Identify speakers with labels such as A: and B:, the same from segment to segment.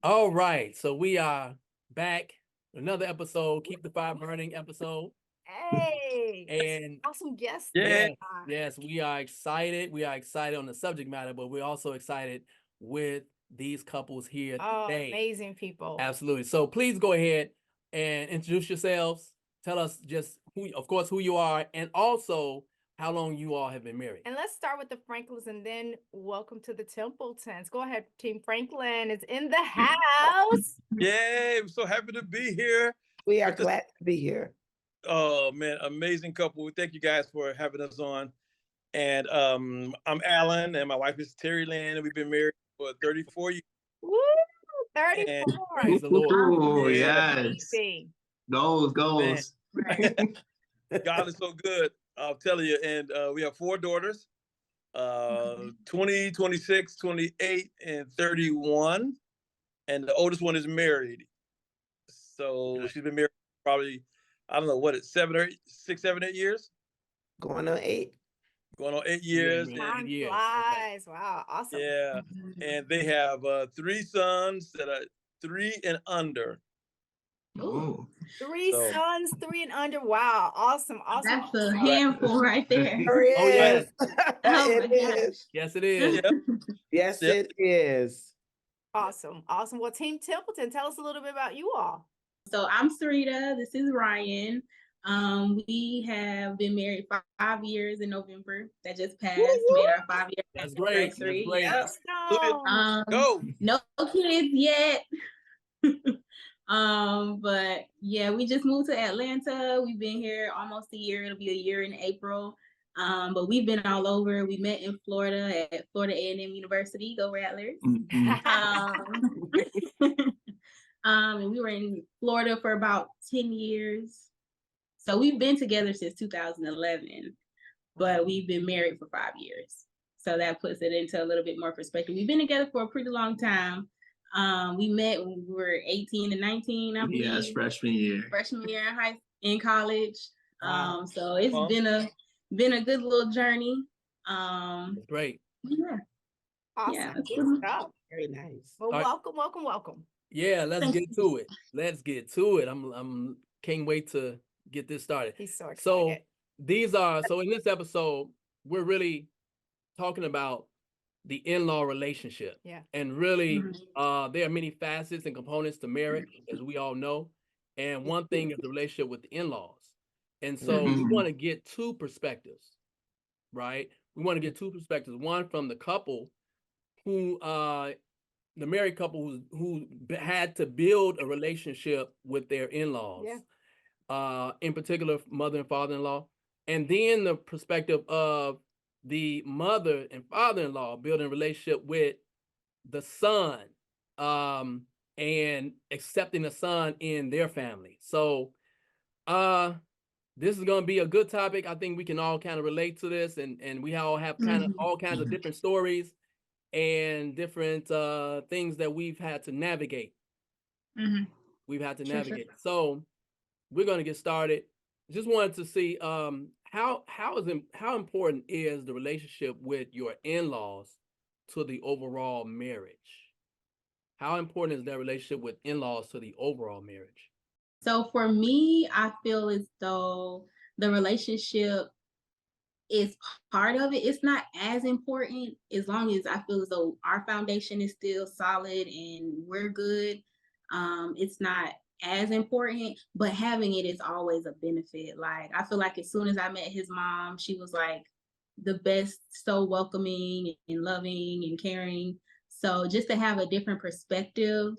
A: All right, so we are back. Another episode, Keep the Fire Burning episode.
B: Hey,
A: And
B: awesome guest.
A: yes, yes, we are excited. We are excited on the subject matter, but we're also excited with these couples here today.
B: Amazing people.
A: Absolutely. So please go ahead and introduce yourselves. Tell us just who you are, and also how long you all have been married.
B: And let's start with the Franklins and then welcome to the Templetons. Go ahead, Team Franklin is in the house.
C: Yay, I'm so happy to be here.
D: We are glad to be here.
C: Oh man, amazing couple. Thank you guys for having us on. And I'm Alan and my wife is Terrilyn, and we've been married for 34 years.
B: Woo! 34.
C: And
A: Praise the Lord.
E: Oh,
C: Yeah.
E: yes.
B: See.
E: Goals.
B: Right.
C: God is so good, I'll tell you. And we have 4 daughters, 20, 26, 28, and 31. And the oldest one is married. So she's been married probably, I don't know, what it's 6, 7, 8 years?
D: Going on 8.
C: Going on 8 years.
A: Yeah,
B: Time
A: years.
B: flies. Wow, awesome.
C: Yeah, and they have 3 sons that are 3 and under.
E: Oh,
B: 3
C: So-
B: sons, 3 and under. Wow, awesome.
F: That's a
B: awesome.
F: handful right there.
D: Sure is.
A: Oh, yes.
F: Oh,
D: It
F: my
D: is.
A: Yes, it is.
C: Yeah.
D: Yes,
C: Yeah.
D: it is.
B: Awesome. Well, Team Templeton, tell us a little bit about you all.
F: So I'm Cerita. This is Ryan. We have been married 5 years in November. That just passed. Made our 5-year
A: That's great. That's
F: anniversary.
A: great.
F: Yep.
B: No.
C: Go.
F: No kids yet. But yeah, we just moved to Atlanta. We've been here almost a year. It'll be a year in April. But we've been all over. We met in Florida at Florida A&M University. Go Rattlers. And we were in Florida for about 10 years. So we've been together since 2011, but we've been married for 5 years. So that puts it into a little bit more perspective. We've been together for a pretty long time. We met when we were 18 and 19, I believe.
E: yes, freshman year.
F: Freshman year in college.
B: Wow.
F: So it's
C: Wow.
F: been a good little journey.
A: That's great.
F: Yeah.
B: Awesome.
F: Yeah.
B: Good stuff.
D: Very nice.
B: Well,
A: All right.
B: welcome.
A: Yeah, let's
F: Thank
A: get to it. Let's get to it. I'm can't wait to get this started.
B: He's so excited.
A: So in this episode, we're really talking about the in-law relationship.
B: Yeah.
A: And really,
F: Mhm.
A: there are many facets and components to marriage, as we all know. And one thing is the relationship with the in-laws. And so we
E: Mhm.
A: want to get 2 perspectives, right? We want to get 2 perspectives. One from the couple who, the married couple who had to build a relationship with their in-laws.
B: Yeah.
A: In particular, mother and father-in-law, and then the perspective of the mother and father-in-law building a relationship with the son, and accepting the son in their family. So, this is going to be a good topic. I think we can all kind of relate to this, and we all have kind of all kinds of different stories and different things that we've had to navigate.
F: Mhm.
A: We've had to
F: Sure.
A: navigate. So we're going to get started. Just wanted to see how important is the relationship with your in-laws to the overall marriage? How important is that relationship with in-laws to the overall marriage?
F: So for me, I feel as though the relationship is part of it. It's not as important as long as I feel as though our foundation is still solid and we're good. It's not as important, but having it is always a benefit. Like I feel like as soon as I met his mom, she was like the best, so welcoming and loving and caring. So just to have a different perspective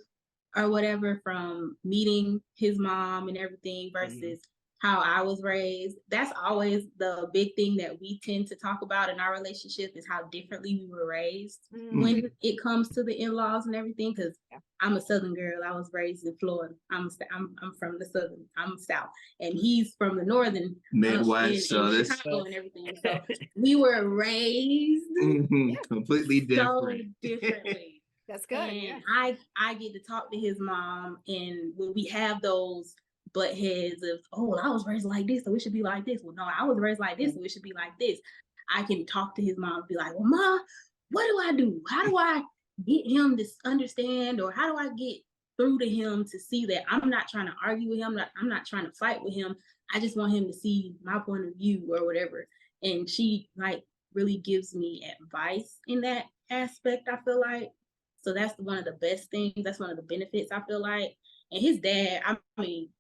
F: or whatever from meeting his mom and everything versus how I was raised, that's always the big thing that we tend to talk about in our relationship is how differently we were raised when it comes to the in-laws and everything. Because I'm a Southern girl, I was raised in Florida. I'm from the Southern, I'm South, and he's from the Northern
E: Midwest, so
F: in
E: this
F: Chicago and everything. So we were raised
E: completely
F: so
E: different.
F: differently.
B: That's good.
F: And
B: Yeah.
F: I get to talk to his mom, and when we have those butt heads of, oh, well, I was raised like this, so it should be like this. Well, no, I was raised like this, so it should be like this. I can talk to his mom and be like, well, Ma, what do I do? How do I get him to understand, or how do I get through to him to see that I'm not trying to argue with him, I'm not trying to fight with him. I just want him to see my point of view or whatever. And she like really gives me advice in that aspect, I feel like. So that's one of the best things. That's one of the benefits, I feel like. And his dad, I mean,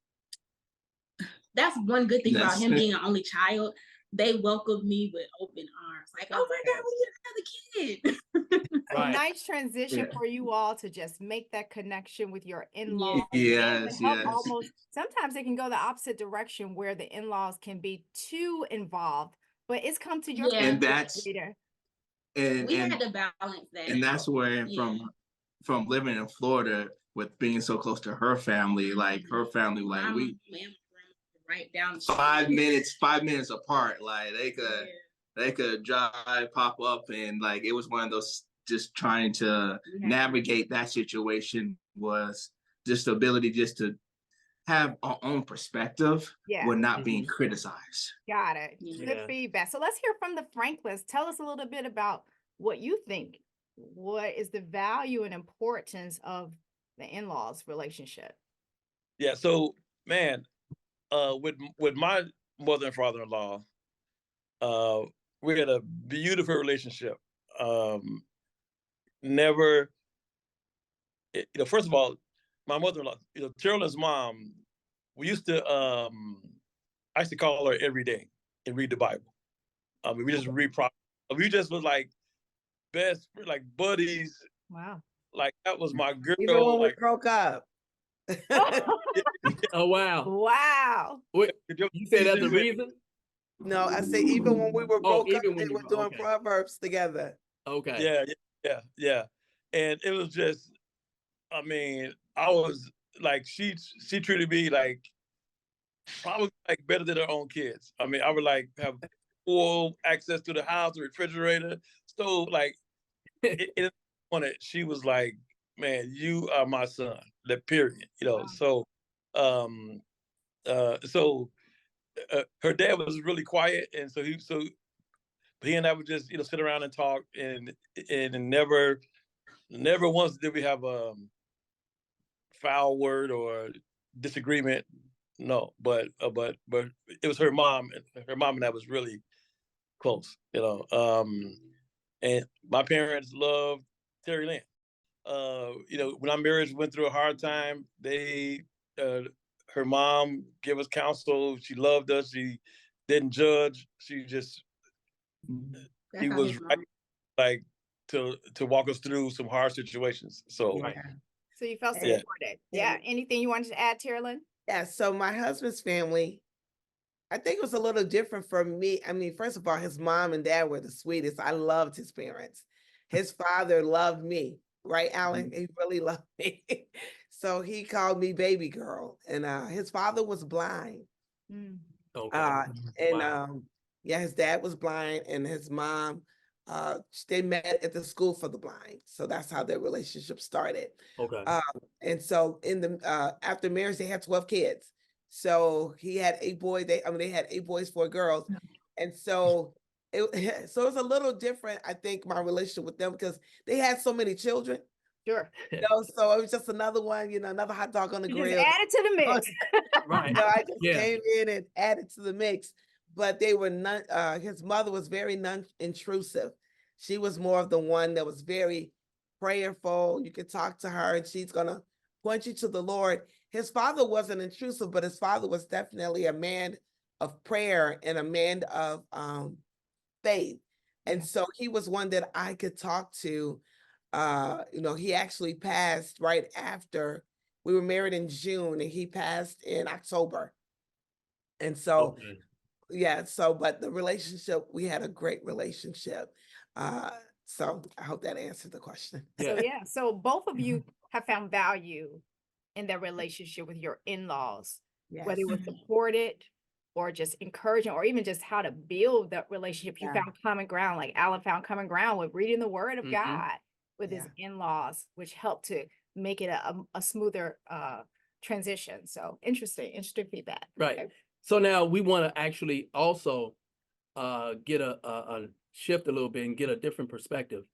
F: that's one good thing about
E: Yes.
F: him being an only child. They welcomed me with open arms. Like, oh my God, we get another kid.
B: So
A: Right.
B: nice transition
E: Yeah.
B: for you all to just make that connection with your in-laws.
F: Yeah.
B: And
E: Yes,
B: help
E: yes.
B: almost, sometimes it can go the opposite direction where the in-laws can be too involved, but it's come to your
F: Yeah.
E: And
B: benefit,
E: that's
B: Rita.
E: and
F: We
E: and
F: had to balance that.
E: and that's where
F: Yeah.
E: from living in Florida with being so close to her family, like her family, like
F: Mama,
E: we
F: man, right down the
E: 5 minutes apart, like
F: Yeah.
E: they could drive, pop up, and like it was one of those just trying to
F: We had-
E: navigate that situation was just the ability just to have our own perspective
B: Yeah.
E: when not being criticized.
B: Got it.
F: Yeah.
B: Good feedback. So let's hear from the Franklins. Tell us a little bit about what you think. What is the value and importance of the in-laws relationship?
C: Yeah. So, man, with my mother and father-in-law, we had a beautiful relationship. Never, first of all, my mother-in-law, Terrilyn's mom, we used to, I used to call her every day and read the Bible. We just we just was like best, like buddies.
B: Wow.
C: Like that was my girl.
D: Even when we
C: Like,
D: broke up.
A: Oh, wow.
B: Wow.
A: Wait, you said that's the reason?
D: No, I say even when we were broke up,
A: even
D: they
A: when you
D: were
A: were-
D: doing
A: okay.
D: Proverbs together.
A: Okay.
C: Yeah. And it was just, I mean, I was like, she treated me like probably like better than her own kids. I mean, I would like have full access to the house, the refrigerator, stove. Like, she was like, man, you are my son. That period.
B: Wow.
C: So, her dad was really quiet, and so he and I would just sit around and talk, and never once did we have a foul word or disagreement. No, but it was her mom and I was really close, and my parents loved Terrilyn. When our marriage went through a hard time, her mom gave us counsel. She loved us. She didn't judge. She just,
F: That's
C: he
F: how
C: was
F: his
C: right,
F: mom-
C: like to walk us through some hard situations. So
A: Right.
B: So you felt
C: Yeah.
B: supported. Yeah. Anything you wanted to add, Terrilyn?
D: Yeah, so my husband's family, I think it was a little different from me. I mean, first of all, his mom and dad were the sweetest. I loved his parents. His father loved me, right, Alan? He really loved me. So he called me baby girl. And his father was blind.
B: Mm.
A: Okay.
D: And
A: Wow.
D: yeah, his dad was blind and his mom, they met at the school for the blind. So that's how their relationship started.
A: Okay.
D: And so in the after marriage, they had 12 kids. So he had 8 boys. They had 8 boys, 4 girls. And so so it's a little different, I think, my relationship with them because they had so many children.
B: Sure.
D: So it was just another one, another hot dog on the
B: You
D: grill.
B: just add it to the mix.
A: Right.
D: I just
A: Yeah.
D: came in and added to the mix, but they were not, his mother was very non-intrusive. She was more of the one that was very prayerful. You could talk to her and she's gonna point you to the Lord. His father wasn't intrusive, but his father was definitely a man of prayer and a man of faith. And
B: Yeah.
D: so he was one that I could talk to. He actually passed right after we were married in June and he passed in October. And so,
A: Okay.
D: yeah, but the relationship, we had a great relationship. So I hope that answered the question.
B: So
A: Yeah.
B: yeah. So both of you have found value in their relationship with your in-laws, whether it was
F: Mhm.
B: supported or just encouraging, or even just how to build that relationship. You
D: Yeah.
B: found common ground, like Alan found common ground with reading the word of
A: Mhm.
B: God with his
D: Yeah.
B: in-laws, which helped to make it a smoother transition. So interesting feedback.
A: Right.
B: Okay.
A: So now we want to actually also get a shift a little bit and get a different perspective.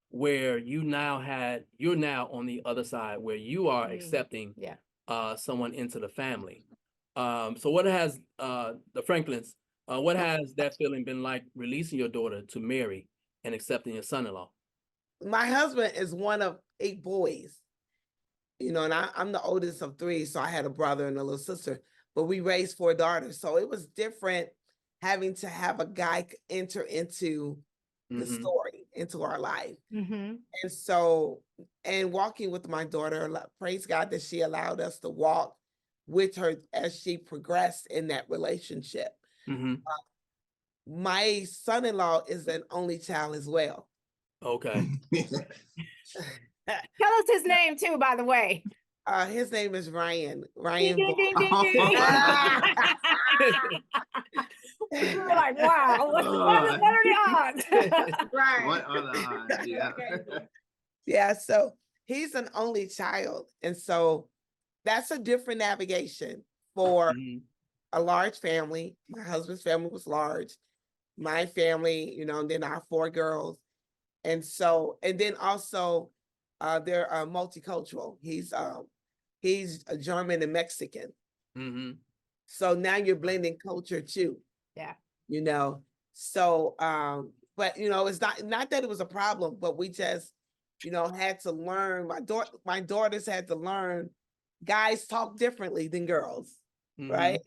A: where you're now on the other side where you are accepting
B: Yeah.
A: someone into the family. So what has the Franklins, what has that feeling been like releasing your daughter to marry and accepting your son-in-law?
D: My husband is one of 8 boys, you know, and I'm the oldest of 3, so I had a brother and a little sister, but we raised 4 daughters. So it was different having to have a guy enter into the
A: Mhm.
D: story, into our life.
B: Mm-hmm.
D: And so, and walking with my daughter, praise God that she allowed us to walk with her as she progressed in that relationship.
A: Mhm.
D: My son-in-law is an only child as well.
A: Okay.
B: Tell us his name too, by the way.
D: His name is Ryan.
B: Ding,
D: Ryan.
B: ding, ding, ding, ding. We're like, wow, what are the odds?
F: Right.
E: What are the odds? Yeah.
D: Yeah, so he's an only child. And so that's a different navigation for
A: Mhm.
D: a large family. My husband's family was large. My family, you know, and then our 4 girls. And so, and then also they're multicultural. He's a German and Mexican.
A: Mhm.
D: So now you're blending culture too,
B: Yeah.
D: you know. So but you know, it's not that it was a problem, but we just, you know, had to learn. My daughters had to learn guys talk differently than girls,
A: Mhm.
D: right?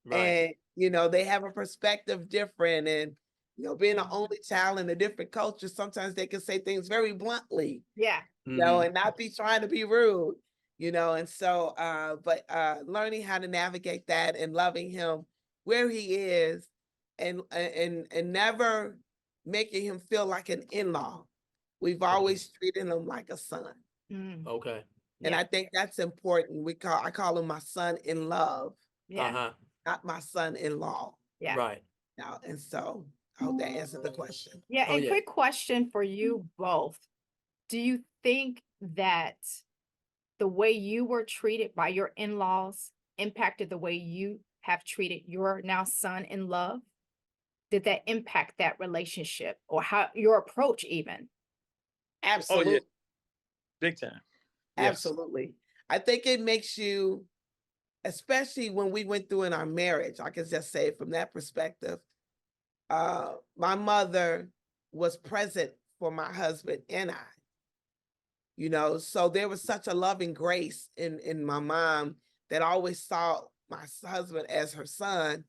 A: Right.
D: And you know, they have a perspective different, and you know, being an only child in a different culture, sometimes they can say things very bluntly,
B: Yeah.
D: you know,
A: Mhm.
D: and not be trying to be rude, you know. And so but learning how to navigate that and loving him where he is, and never making him feel like an in-law. We've always treated him like a son.
B: Mm.
A: Okay.
D: And
B: Yeah.
D: I think that's important. I call him my son in love,
B: Yeah.
A: Uh-huh.
D: not my son-in-law.
B: Yeah.
A: Right.
D: Now, and so I hope that answered the question.
B: Yeah.
A: Oh,
B: And
A: yeah.
B: quick question for you both. Do you think that the way you were treated by your in-laws impacted the way you have treated your now son in love? Did that impact that relationship or how your approach even?
C: Oh yeah,
D: Absolutely.
C: big time. Yes.
D: Absolutely. I think it makes you, especially when we went through in our marriage, I can just say from that perspective, my mother was present for my husband and I, you know, so there was such a loving grace in my mom that always saw my husband as her son,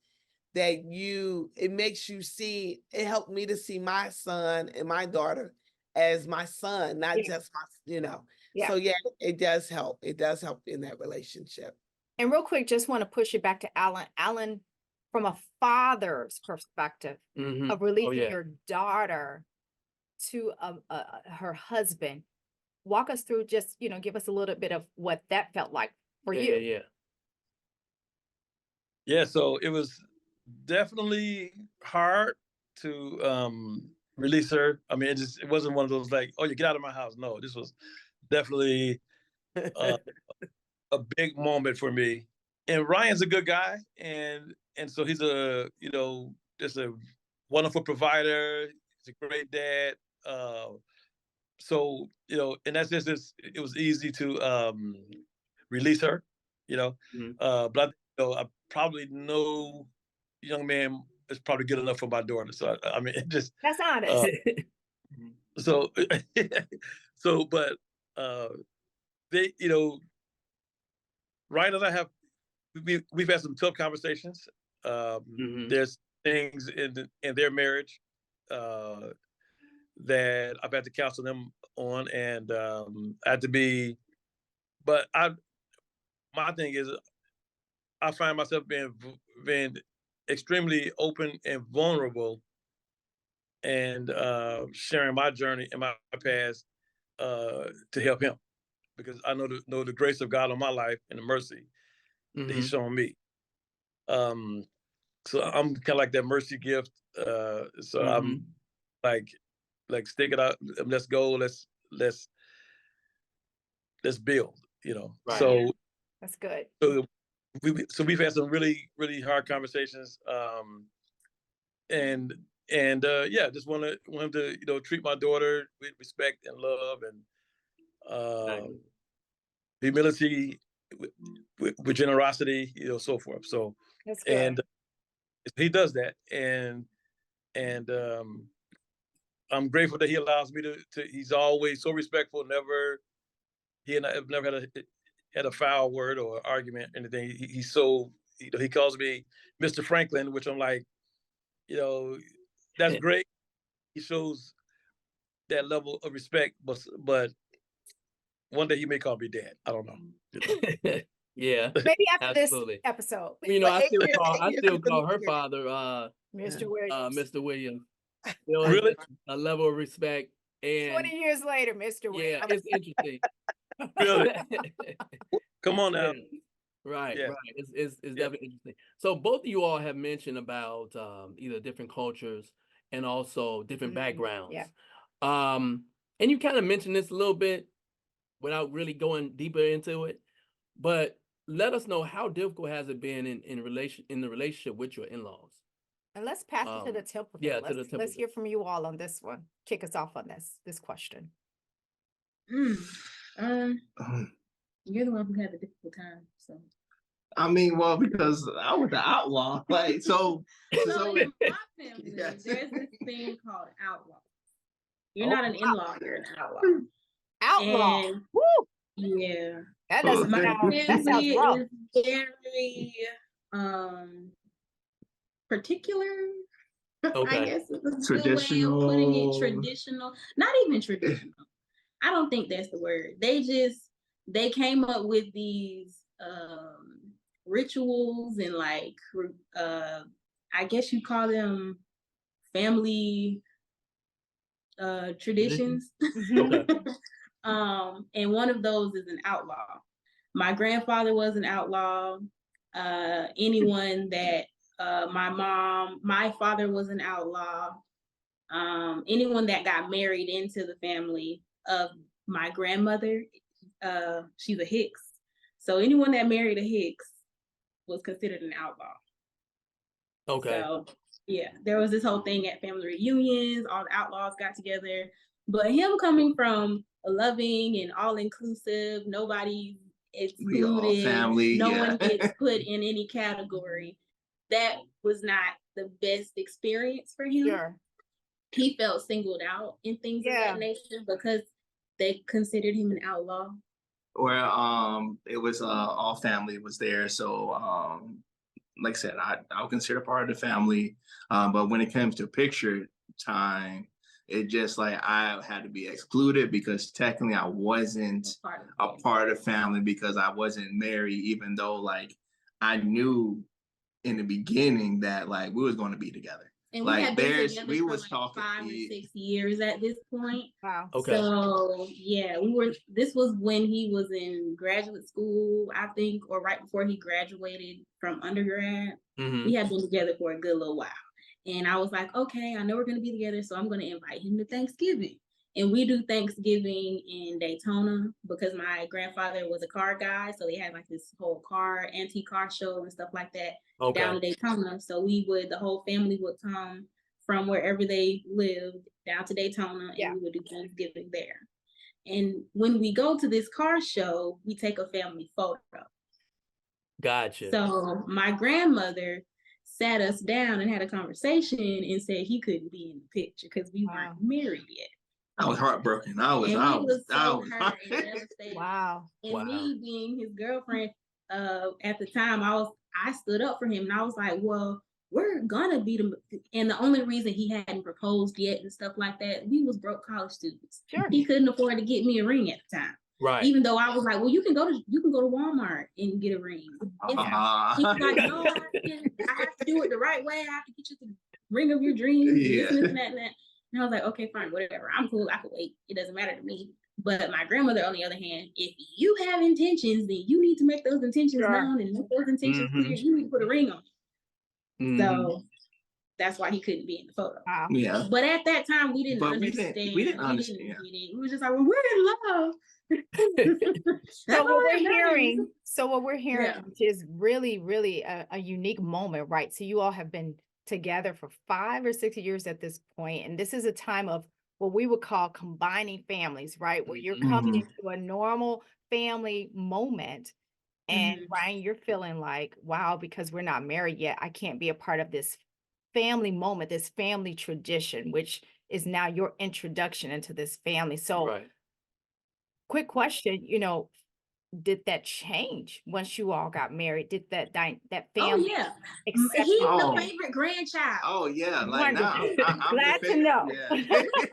D: that it makes you see, it helped me to see my son and my daughter as my son, not
B: Yeah.
D: just my, you know.
B: Yeah.
D: So yeah, it does help. It does help in that relationship.
B: And real quick, just want to push it back to Alan. Alan, from a father's perspective
A: Mhm.
B: of
A: Oh,
B: releasing
A: yeah.
B: your daughter to her husband, walk us through, just, you know, give us a little bit of what that felt like for
A: Yeah,
B: you.
A: yeah, yeah.
C: Yeah, so it was definitely hard to release her. I mean, it wasn't one of those like, oh, you get out of my house. No, this was definitely uh, a big moment for me. And Ryan's a good guy, and so he's just a wonderful provider. He's a great dad. So in that sense, it was easy to release her.
A: Mhm.
C: But I probably no young man is probably good enough for my daughter. So I mean, it just
B: That's honest.
C: uh, so so, but they, Ryan and I we've had some tough conversations.
A: Mhm.
C: There's things in their marriage that I've had to counsel them on, and I had to be. But my thing is, I find myself being extremely open and vulnerable, and sharing my journey and my past to help him, because I know the grace of God on my life and the mercy that He's
A: Mhm.
C: shown me. Um, so I'm kind of like that mercy gift. So I'm
A: Mhm.
C: like stick it out. Let's go. Let's build.
A: Right.
C: So
B: That's good.
C: so we've had some really really hard conversations. And yeah, just want him to, you know, treat my daughter with respect and love and humility, with generosity, you know, so forth. So,
B: That's good.
C: and he does that, and I'm grateful that he allows me to. He's always so respectful. He and I have never had a foul word or argument or anything. He's so, you know, he calls me Mr. Franklin, which I'm like, you know, that's great. He shows that level of respect, but one day he may call me dad. I don't know.
A: Yeah,
B: Maybe after this
A: absolutely.
B: episode,
A: You know, I still
D: But
A: call her father
B: Mr. Williams.
A: Mr. Williams. Still
C: Really?
A: a level of respect, and
B: 20 years later, Mr.
A: yeah,
B: Williams.
A: it's interesting.
C: Really? Come on now.
A: Yeah. Right,
C: Yeah.
A: right. It's definitely interesting. So both of you all have mentioned about either different cultures and also different backgrounds.
B: yeah.
A: And you kind of mentioned this a little bit without really going deeper into it, but let us know, how difficult has it been in the relationship with your in-laws?
B: And let's pass it to the Templeton.
A: yeah, to the
B: Let's
A: Templeton.
B: hear from you all on this one. Kick us off on this question.
F: You're the one who had the difficult time, so.
E: I mean, well, because I was the outlaw, like so.
F: So in my family,
E: Yes.
F: there's this thing called outlaw. You're not an in-law, you're an outlaw.
B: Outlaw.
F: And
B: Woo!
F: yeah,
B: That doesn't
F: my
B: sound, that sounds
F: family
B: rough.
F: is very particular. I
A: Okay.
F: guess is a good way of putting it.
E: Traditional.
F: Traditional, not even traditional. I don't think that's the word. They came up with these rituals and like I guess you call them family traditions.
A: Okay.
F: And one of those is an outlaw. My grandfather was an outlaw. Anyone that my father was an outlaw. Anyone that got married into the family of my grandmother, she's a Hicks. So anyone that married a Hicks was considered an outlaw.
A: Okay.
F: So yeah, there was this whole thing at family reunions, all the outlaws got together. But him coming from a loving and all-inclusive, nobody's
E: We all
F: excluded,
E: family.
F: no
E: Yeah.
F: one gets put in any category. That was not the best experience for him.
B: Sure.
F: He felt singled out in things of
B: Yeah.
F: that nature because they considered him an outlaw.
E: Where it was all family was there, so like I said, I would consider part of the family, but when it comes to picture time, it just like I had to be excluded because technically I wasn't a part of the family because I wasn't married, even though like I knew in the beginning that like we was going to be together.
F: And
E: Like,
F: we had been
E: there's-
F: together
E: we
F: for
E: was
F: like
E: talking-
F: 5 or 6 years at this point.
B: Wow.
A: Okay.
F: So yeah, this was when he was in graduate school, I think, or right before he graduated from undergrad.
A: Mhm.
F: We had been together for a good little while. And I was like, okay, I know we're gonna be together, so I'm gonna invite him to Thanksgiving. And we do Thanksgiving in Daytona because my grandfather was a car guy. So they had like this whole antique car show and stuff like that down to Daytona. So the whole family would come from wherever they lived down to Daytona and we would do Thanksgiving there. And when we go to this car show, we take a family photo.
A: Gotcha.
F: So my grandmother sat us down and had a conversation and said he couldn't be in the picture because we weren't married yet.
E: I was heartbroken. I was
F: so hurt and devastated.
B: Wow.
F: And me being his girlfriend at the time, I stood up for him and I was like, well, we're gonna be and the only reason he hadn't proposed yet and stuff like that, we was broke college students.
B: Sure.
F: He couldn't afford to get me a ring at the time.
A: Right.
F: Even though I was like, well, you can go to Walmart and get a ring. He's like, no, I have to do it the right way. I have to get you the ring of your dreams.
E: Yeah.
F: This and that and that. And I was like, okay, fine, whatever. I'm cool. I can wait. It doesn't matter to me. But my grandmother, on the other hand, if you have intentions, then you need to make those intentions known and make those intentions clear. You need to put a ring on it. So that's why he couldn't be in the photo.
B: Wow.
E: Yeah.
F: But at that time, we didn't
E: But
F: understand.
E: we didn't understand.
F: Get it. We were just like, well, we're in love.
B: So what we're hearing
F: Yeah.
B: is really, really a unique moment, right? So you all have been together for 5 or 6 years at this point, and this is a time of what we would call combining families, right? Where you're coming into a normal family moment. And Ryan, you're feeling like, wow, because we're not married yet, I can't be a part of this family moment, this family tradition, which is now your introduction into this family. So,
A: Right.
B: quick question, did that change once you all got married? Did that
F: Oh
B: family
F: yeah,
B: accept
F: he's
B: you?
F: the
E: Oh.
F: favorite grandchild.
E: Oh yeah, like now
B: Wonderful.
E: I'm the
B: Glad to
E: favorite.
B: know.
E: Yeah.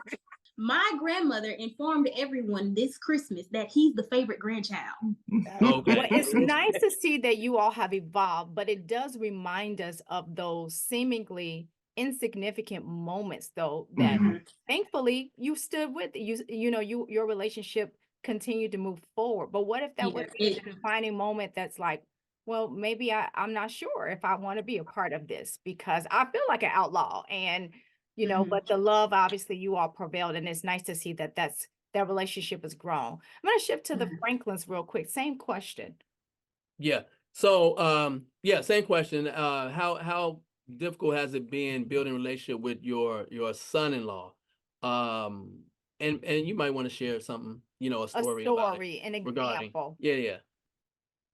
F: My grandmother informed everyone this Christmas that he's the favorite grandchild.
B: Well,
A: Okay.
B: it's nice to see that you all have evolved, but it does remind us of those seemingly insignificant moments, though, that thankfully you stood with. Your relationship continued to move forward. But what if that
F: Yeah,
B: would be a defining moment that's like, well, maybe I'm not sure if I want to be a part of this because I feel like an outlaw, and but the love, obviously, you all prevailed, and it's nice to see that that relationship has grown. I'm going to shift to the Franklins real quick. Same question.
A: Yeah. So, yeah, same question. How difficult has it been building a relationship with your son-in-law? And you might want to share something, a story about it
B: An
A: regarding.
B: example.
A: Yeah.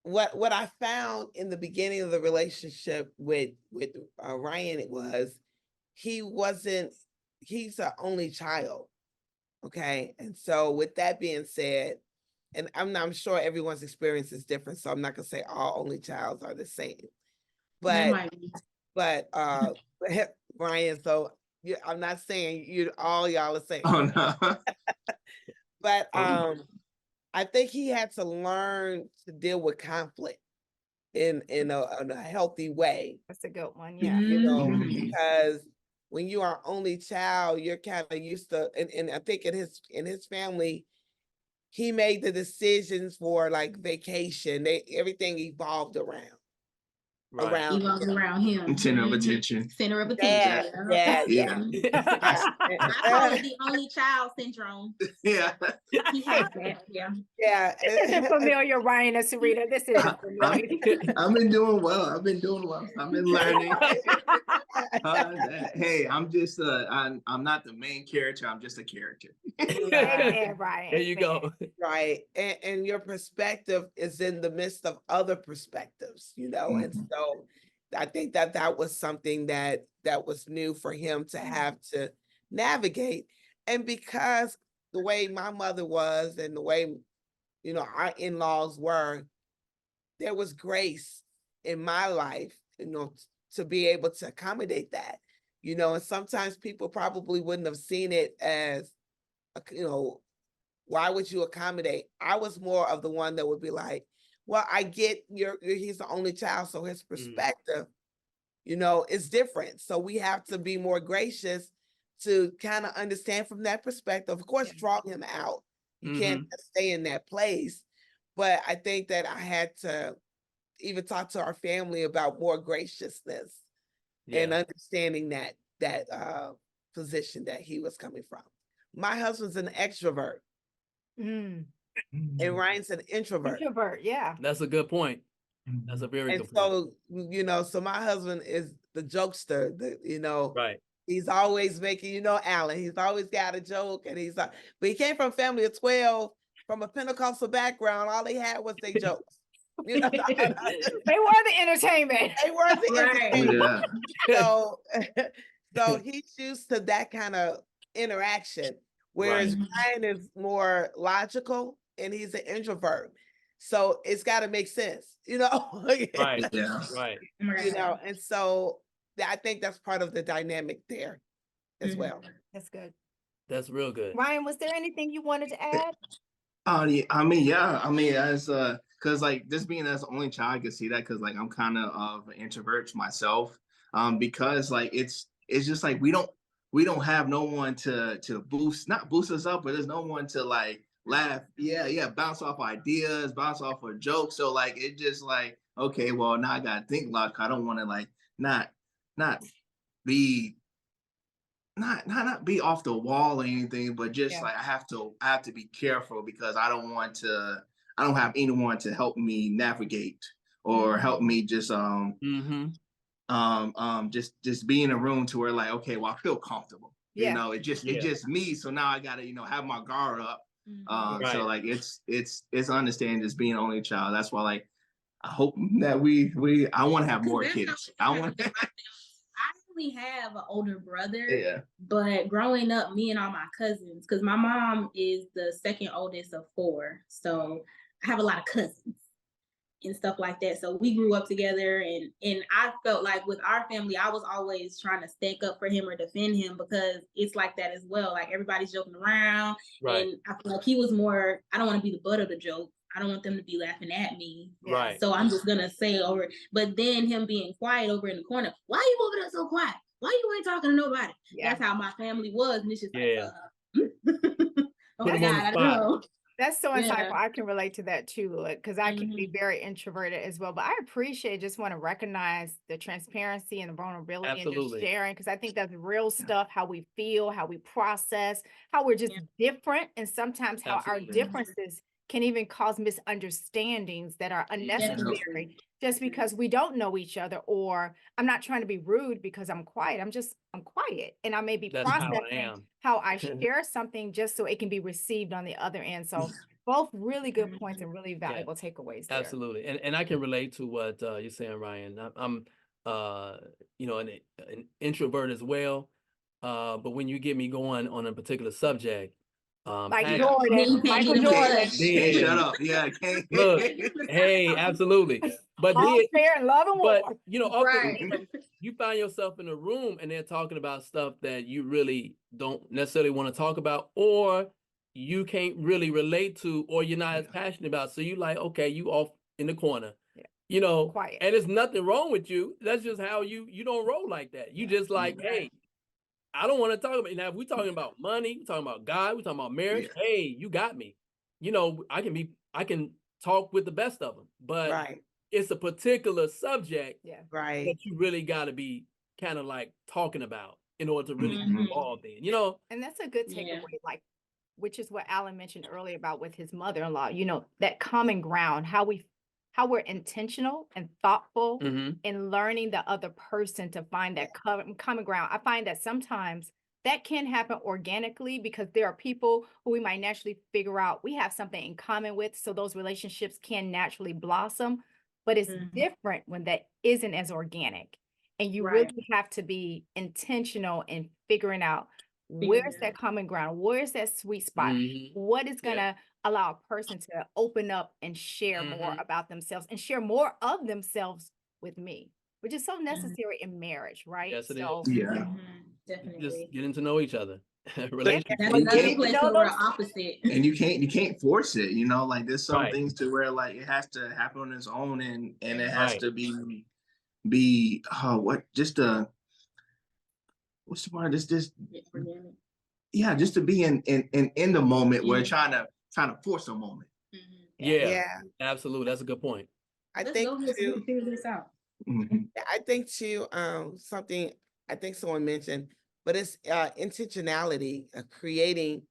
D: What I found in the beginning of the relationship with Ryan, it was he's an only child. Okay. And so with that being said, and I'm sure everyone's experience is different, so I'm not gonna say all only childs are the same.
F: That
D: But
F: might be.
D: Ryan, so I'm not saying all y'all are saying,
E: Oh no.
D: but I think he had to learn to deal with conflict in a healthy way.
B: That's a good one. Yeah.
D: Because when you are only child, you're kind of used to, and I think in his family, he made the decisions for like vacation. Everything evolved around
A: Right.
F: Evolved around him.
E: Center of attention.
F: Center of
D: Yeah,
F: attention.
D: yeah,
E: Yeah.
F: I call it the only child syndrome.
E: Yeah.
F: He has that. Yeah.
D: yeah.
B: This isn't familiar, Ryan and Sarita. This isn't familiar.
E: I've been doing well. I've been learning. Hey, I'm just I'm not the main character. I'm just a character.
B: Amen, Ryan.
A: There you go.
D: Right. And your perspective is in the midst of other perspectives, and so I think that was something that was new for him to have to navigate. And because the way my mother was and the way, our in-laws were, there was grace in my life, to be able to accommodate that, and sometimes people probably wouldn't have seen it as, why would you accommodate? I was more of the one that would be like, well, I get he's the only child, so his perspective, is different. So we have to be more gracious to kind of understand from that perspective. Of course, draw him out. You can't just stay in that place. But I think that I had to even talk to our family about more graciousness and understanding that position that he was coming from. My husband's an extrovert. And Ryan's an introvert.
B: Introvert, yeah.
A: That's a good point. That's a very good
D: point. So, so my husband is the jokester,
A: right.
D: He's always making, Alan, he's always got a joke, and but he came from a family of 12, from a Pentecostal background. All they had was their jokes.
B: They were the entertainment.
D: They were the entertainment.
E: Yeah.
D: So he's used to that kind of interaction, whereas Ryan is more logical and he's an introvert. So it's got to make sense,
A: Right.
E: Yeah.
A: Right.
D: And so I think that's part of the dynamic there as well.
B: That's good.
A: That's real good.
B: Ryan, was there anything you wanted to add?
E: Yeah, I mean, as because like this being as the only child, I can see that because like I'm kind of an introvert myself. Because like it's just like we don't have no one to not boost us up, but there's no one to like laugh, bounce off ideas, bounce off a joke. So like it just like, okay, well now I gotta think like I don't want to like not be off the wall or anything, but just like I have to be careful because I don't have anyone to help me navigate or help me just just be in a room to where like, okay, well, I feel comfortable. You
B: Yeah.
E: know, it's just me. So now I gotta, have my guard up.
C: Right.
E: So like it's understanding just being only child. That's why like I hope that I want to have more kids. I want.
F: I only have an older brother,
E: Yeah.
F: but growing up, me and all my cousins, because my mom is the second oldest of 4, so I have a lot of cousins and stuff like that. So we grew up together, and I felt like with our family, I was always trying to stand up for him or defend him, because it's like that as well. Like everybody's joking around,
A: Right.
F: and I feel like he was more, I don't want to be the butt of the joke. I don't want them to be laughing at me.
A: Right.
F: So I'm just gonna say over, but then him being quiet over in the corner, why you over there so quiet? Why you ain't talking to nobody?
B: Yeah.
F: That's how my family was, and it's just
A: Yeah.
F: like, oh
A: Put
F: my
A: 'em on
F: God,
A: the
F: I
A: spot.
F: know.
B: That's so
F: Yeah.
B: insightful. I can relate to that too, because I can be very introverted as well. But I appreciate, just want to recognize the transparency and the vulnerability and
A: Absolutely.
B: just sharing, because I think that's real stuff, how we feel, how we process, how we're just different, and sometimes how our
A: Absolutely.
B: differences can even cause misunderstandings that are unnecessary just because we don't know each other, or I'm not trying to be rude because I'm quiet. I'm quiet, and I may be
A: That's how I
B: processing
A: am.
B: how I share something just so it can be received on the other end. So both really good points and really valuable takeaways there.
A: Absolutely. And I can relate to what you're saying, Ryan. I'm an introvert as well. But when you get me going on a particular subject,
B: Like
A: passion-
B: Jordan,
F: Then you can't
B: Michael
F: get in
B: Jordan.
F: touch.
A: Yeah.
E: Shut up. Yeah. Can't.
A: Look, hey, absolutely. But
B: All
A: then,
B: fair and love and
A: but
B: war.
A: often
F: Right.
A: you find yourself in a room and they're talking about stuff that you really don't necessarily want to talk about, or you can't really relate to, or you're not as passionate about. So you like, okay, you off in the corner,
B: Yeah. Quiet.
A: and there's nothing wrong with you. That's just how you don't roll like that. You just like, hey, I don't want to talk about it. Now, if we're talking about money, we're talking about God, we're talking about marriage.
E: Yeah.
A: Hey, you got me. I can talk with the best of them, but
D: Right,
A: it's a particular subject
B: Yeah.
D: right.
A: that you really got to be kind of like talking about in order to really
F: Mhm.
A: get involved in,
B: And that's a good
F: Yeah.
B: takeaway, like, which is what Alan mentioned earlier about with his mother-in-law, that common ground, how we're intentional and thoughtful
A: Mhm.
B: in learning the other person to find that common ground. I find that sometimes that can happen organically, because there are people who we might naturally figure out we have something in common with, so those relationships can naturally blossom. But it's
F: Mhm.
B: different when that isn't as organic. And you
F: Right.
B: really have to be intentional in figuring out
F: Figuring
B: where's
F: it
B: that
F: out.
B: common ground, where's that sweet spot,
A: Mhm.
B: what is
A: Yeah.
B: gonna allow a person to open up and share more
A: Mhm.
B: about themselves and share more of themselves with me, which is so necessary in marriage, right?
A: Yes, it
B: So
A: is.
E: Yeah.
F: Mhm.
A: Just
F: Definitely.
A: getting to know each other.
B: yeah,
A: Relationship.
F: That's
B: but
F: another
B: getting to
F: place
B: know
F: where we're
B: those,
F: opposite.
E: And you can't force it, like there's some
A: Right.
E: things to where like it has to happen on its own, and it has
A: Right.
E: to just what's the word? Just
F: Organic.
E: yeah, just to be in the moment where
F: Mhm.
E: trying to force a moment.
F: Mhm.
A: Yeah,
D: Yeah,
A: absolutely. That's a good point.
D: I
F: Let's
D: think
F: go ahead so we
D: too.
F: can figure this out.
E: Mhm.
D: I think too. Something I think someone mentioned, but it's intentionality, creating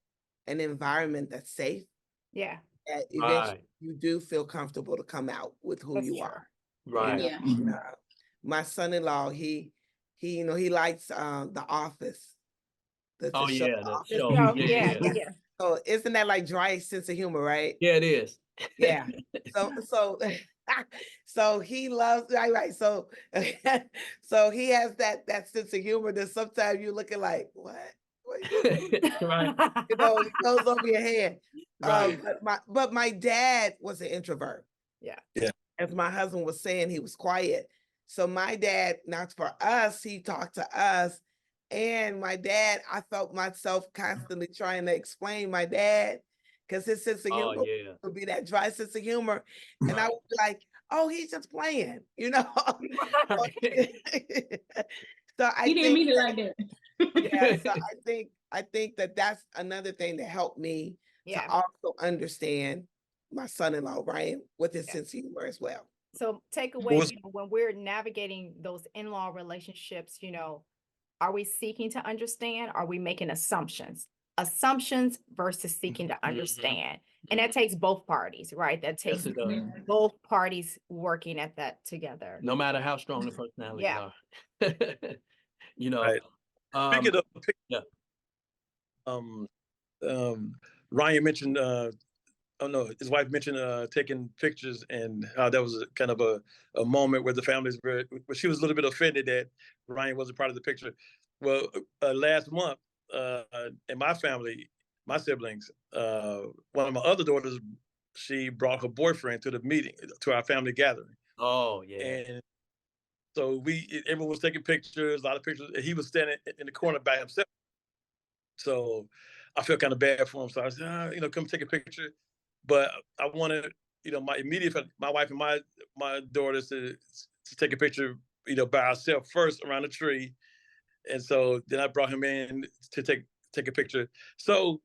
D: an environment that's safe,
B: yeah,
D: that eventually
A: Right.
D: you do feel comfortable to come out with who
B: that's
D: you
B: true.
D: are.
A: Right.
F: Yeah.
E: Mhm.
D: My son-in-law, he likes The Office,
A: Oh
D: the show.
A: yeah, that
B: The
A: show.
B: show,
A: Yeah,
B: yeah,
A: yeah.
B: yeah.
D: So isn't that like dry sense of humor, right?
A: Yeah, it is.
D: Yeah. So so he loves right. So so he has that sense of humor that sometimes you're looking like, what? What you doing?
A: Right.
D: It goes over your head.
A: Right.
D: But my dad was an introvert.
B: Yeah.
C: Yeah.
D: As my husband was saying, he was quiet. So my dad, not for us, he talked to us. And my dad, I felt myself constantly trying to explain my dad, because his sense of
A: Oh
D: humor
A: yeah.
D: would be that dry sense of humor. And I
A: Right.
D: would be like, oh, he's just playing,
A: Right.
D: So I
F: He didn't
D: think
F: mean it like that.
D: yeah, so I think that that's another thing that helped me to
B: Yeah.
D: also understand my son-in-law, Ryan, with his
B: Yeah.
D: sense of humor as well.
B: So take
C: What
B: away,
C: was
B: when we're navigating those in-law relationships, are we seeking to understand? Are we making assumptions? Assumptions versus seeking to
A: Mhm.
B: understand. And that takes both parties, right? That takes
A: Yes, it does.
B: both parties working at that together.
A: No matter how strong the personalities
B: Yeah.
A: are. You know,
C: Right. Speaking of
A: yeah.
C: um Ryan mentioned oh no, his wife mentioned taking pictures and how that was kind of a moment where the families were, where she was a little bit offended that Ryan wasn't part of the picture. Well, last month, in my family, my siblings, one of my other daughters, she brought her boyfriend to the meeting, to our family gathering.
A: Oh, yeah.
C: And so everyone was taking pictures, a lot of pictures, and he was standing in the corner by himself. So I felt kind of bad for him. So I said, come take a picture. But I wanted, my wife and my daughters to take a picture, by ourselves first around the tree. And so then I brought him in to take a picture. So,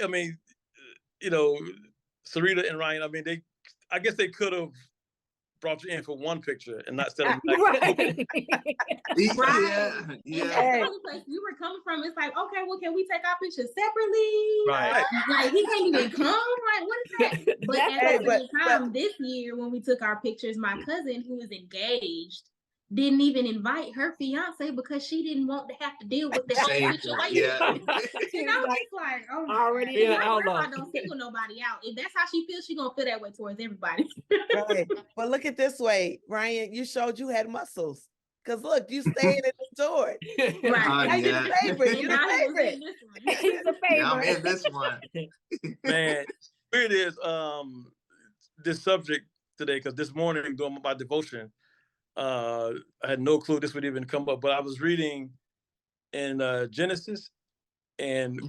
C: I mean, Cerita and Ryan, I guess they could have brought you in for one picture and not instead of like,
B: Right.
E: Yeah, yeah.
F: That's the only place we were coming from. It's like, okay, well, can we take our pictures separately?
A: Right.
F: Like, he can't even come. Like, what is that? But at the same time, this year when we took our pictures, my cousin who is engaged didn't even invite her fiance because she didn't want to have to deal with the whole
E: Same,
F: situation.
E: yeah.
F: And I was just like, oh,
B: Already
F: my
A: being an
F: grandma
A: outlaw.
F: don't single nobody out. If that's how she feels, she gonna feel that way towards everybody.
D: Right. But look at this way, Ryan, you showed you had muscles. Because look, you stayed and enjoyed.
F: Right.
D: Now you're
E: Yeah.
D: the favorite.
F: And
D: You're
F: now
D: the
F: he was
D: favorite.
F: in this one.
B: He's a
E: Yeah, I'm
B: favorite.
E: in this one.
C: man, here it is. This subject today, because this morning doing my devotion, I had no clue this would even come up, but I was reading in Genesis, and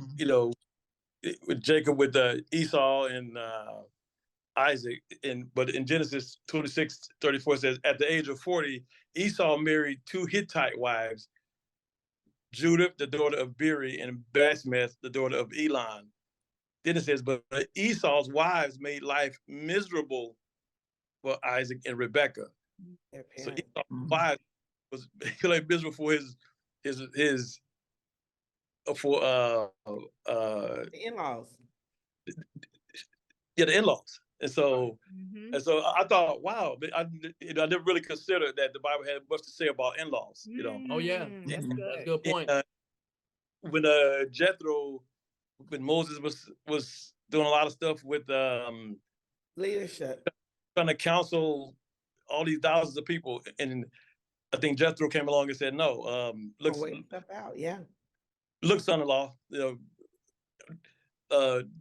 C: with Jacob, with Esau and Isaac, but in Genesis 26:34 says, at the age of 40, Esau married two Hittite wives, Judith, the daughter of Beri, and Basmath, the daughter of Elon. Then it says, but Esau's wives made life miserable for Isaac and Rebekah. So Esau's wives was like miserable for his for
D: The in-laws.
C: the in-laws. And so
B: Mhm.
C: I thought, wow, I never really considered that the Bible had much to say about in-laws.
A: Oh, yeah.
B: That's
A: That's a
B: good.
A: good point.
C: When Jethro, when Moses was doing a lot of stuff with
D: Leadership.
C: trying to counsel all these thousands of people, and I think Jethro came along and said, no, look,
D: Stuff out. Yeah.
C: look, son-in-law,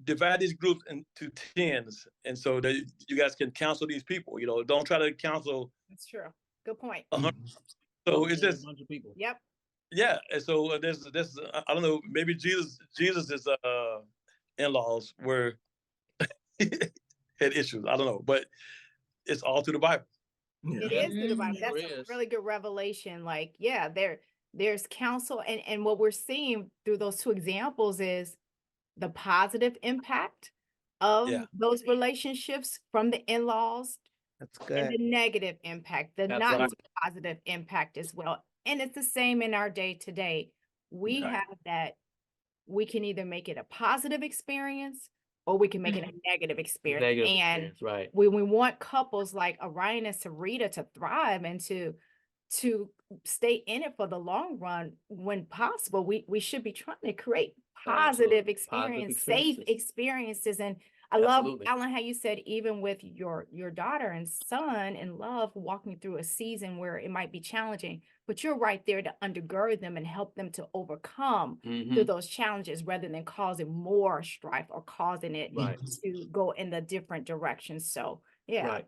C: divide these groups into tens, and so that you guys can counsel these people. Don't try to counsel.
B: That's true. Good point.
C: 100. So it's just,
A: 100 people.
B: Yep.
C: yeah. And so there's I don't know, maybe Jesus' in-laws were had issues. I don't know, but it's all through the Bible.
B: It is through the Bible.
A: Sure
B: That's a
A: is.
B: really good revelation. Like, yeah, there's counsel, and what we're seeing through those two examples is the positive impact of
C: Yeah.
B: those relationships from the in-laws
D: That's
B: and
D: good.
B: the negative impact, the
A: That's
B: not
A: right.
B: so positive impact as well. And it's the same in our day to day. We
C: Right.
B: have that we can either make it a positive experience or we can make it a negative experience.
A: Negative
B: And
A: experience, right.
B: when we want couples like Orion and Cerita to thrive and to stay in it for the long run, when possible, we should be trying to create positive experience, safe experiences. And I love,
A: Absolutely.
B: Alan, how you said, even with your daughter and son in love, walking through a season where it might be challenging, but you're right there to undergird them and help them to overcome through those challenges rather than causing more strife or causing it
A: Right.
B: to go in the different directions. So yeah.
A: Right.